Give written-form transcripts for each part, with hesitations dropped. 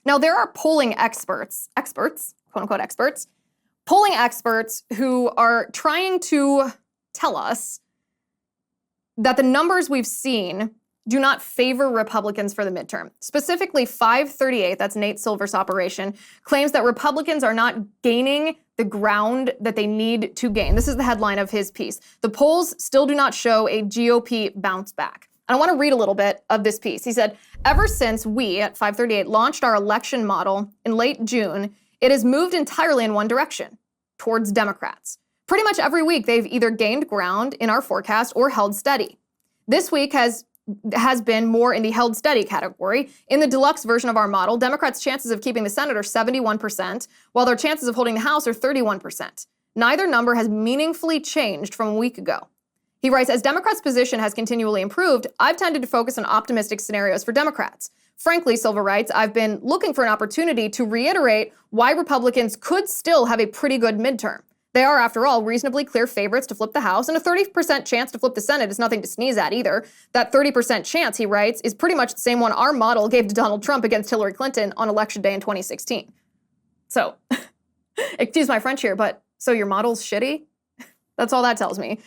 Now, there are polling experts, quote unquote experts, polling experts who are trying to tell us that the numbers we've seen do not favor Republicans for the midterm. Specifically, 538, that's Nate Silver's operation, claims that Republicans are not gaining the ground that they need to gain. This is the headline of his piece. The polls still do not show a GOP bounce back. And I want to read a little bit of this piece. He said, ever since we, at 538, launched our election model in late June, it has moved entirely in one direction, towards Democrats. Pretty much every week, they've either gained ground in our forecast or held steady. This week has been more in the held steady category. In the deluxe version of our model, Democrats' chances of keeping the Senate are 71%, while their chances of holding the House are 31%. Neither number has meaningfully changed from a week ago. He writes, as Democrats' position has continually improved, I've tended to focus on optimistic scenarios for Democrats. Frankly, Silver writes, I've been looking for an opportunity to reiterate why Republicans could still have a pretty good midterm. They are, after all, reasonably clear favorites to flip the House, and a 30% chance to flip the Senate is nothing to sneeze at either. That 30% chance, he writes, is pretty much the same one our model gave to Donald Trump against Hillary Clinton on Election Day in 2016. So, excuse my French here, but so your model's shitty? That's all that tells me.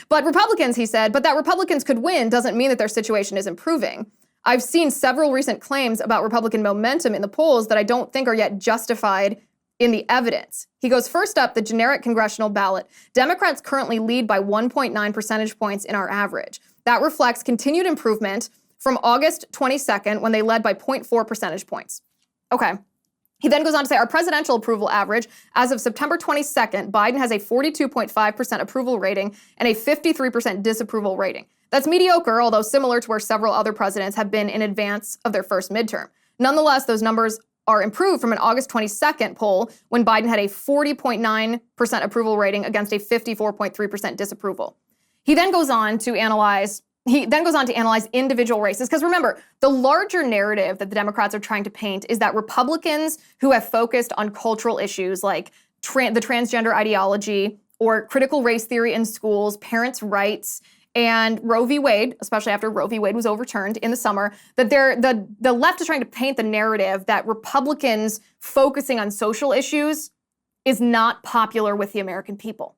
But Republicans, he said, but that Republicans could win doesn't mean that their situation is improving. I've seen several recent claims about Republican momentum in the polls that I don't think are yet justified in the evidence. He goes, first up, the generic congressional ballot. Democrats currently lead by 1.9 percentage points in our average. That reflects continued improvement from August 22nd when they led by 0.4 percentage points. Okay. He then goes on to say our presidential approval average, as of September 22nd, Biden has a 42.5% approval rating and a 53% disapproval rating. That's mediocre, although similar to where several other presidents have been in advance of their first midterm. Nonetheless, those numbers are improved from an August 22nd poll when Biden had a 40.9% approval rating against a 54.3% disapproval. He then goes on to analyze individual races. Because remember, the larger narrative that the Democrats are trying to paint is that Republicans who have focused on cultural issues like the transgender ideology or critical race theory in schools, parents' rights, and Roe v. Wade, especially after Roe v. Wade was overturned in the summer, that the left is trying to paint the narrative that Republicans focusing on social issues is not popular with the American people.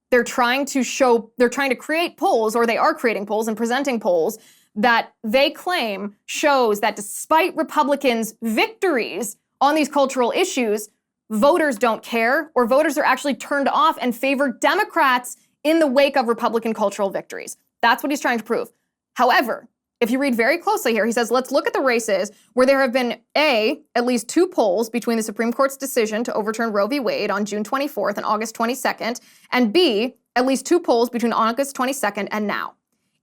They're trying to create polls, or they are creating polls and presenting polls that they claim shows that despite Republicans' victories on these cultural issues, voters don't care, or voters are actually turned off and favor Democrats in the wake of Republican cultural victories. That's what he's trying to prove. However, if you read very closely here, he says, let's look at the races where there have been at least two polls between the Supreme Court's decision to overturn Roe v. Wade on June 24th and August 22nd, and B, at least two polls between August 22nd and now.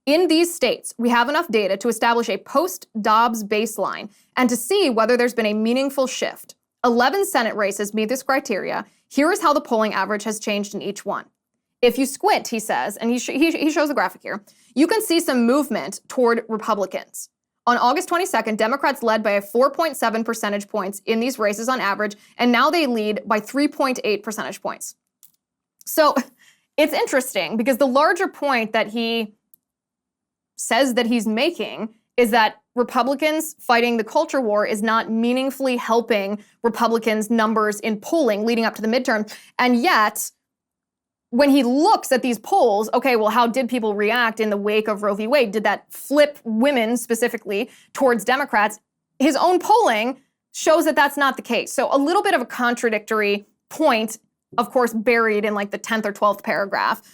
In these states, we have enough data to establish a post-Dobbs baseline and to see whether there's been a meaningful shift. 11 Senate races meet this criteria. Here is how the polling average has changed in each one. If you squint, he says, and he shows a graphic here, you can see some movement toward Republicans. On August 22nd, Democrats led by a 4.7 percentage points in these races on average, and now they lead by 3.8 percentage points. So it's interesting because the larger point that he says that he's making is that Republicans fighting the culture war is not meaningfully helping Republicans' numbers in polling leading up to the midterm. And yet, when he looks at these polls, okay, well, how did people react in the wake of Roe v. Wade? Did that flip women specifically towards Democrats? His own polling shows that that's not the case. So a little bit of a contradictory point, of course, buried in like the 10th or 12th paragraph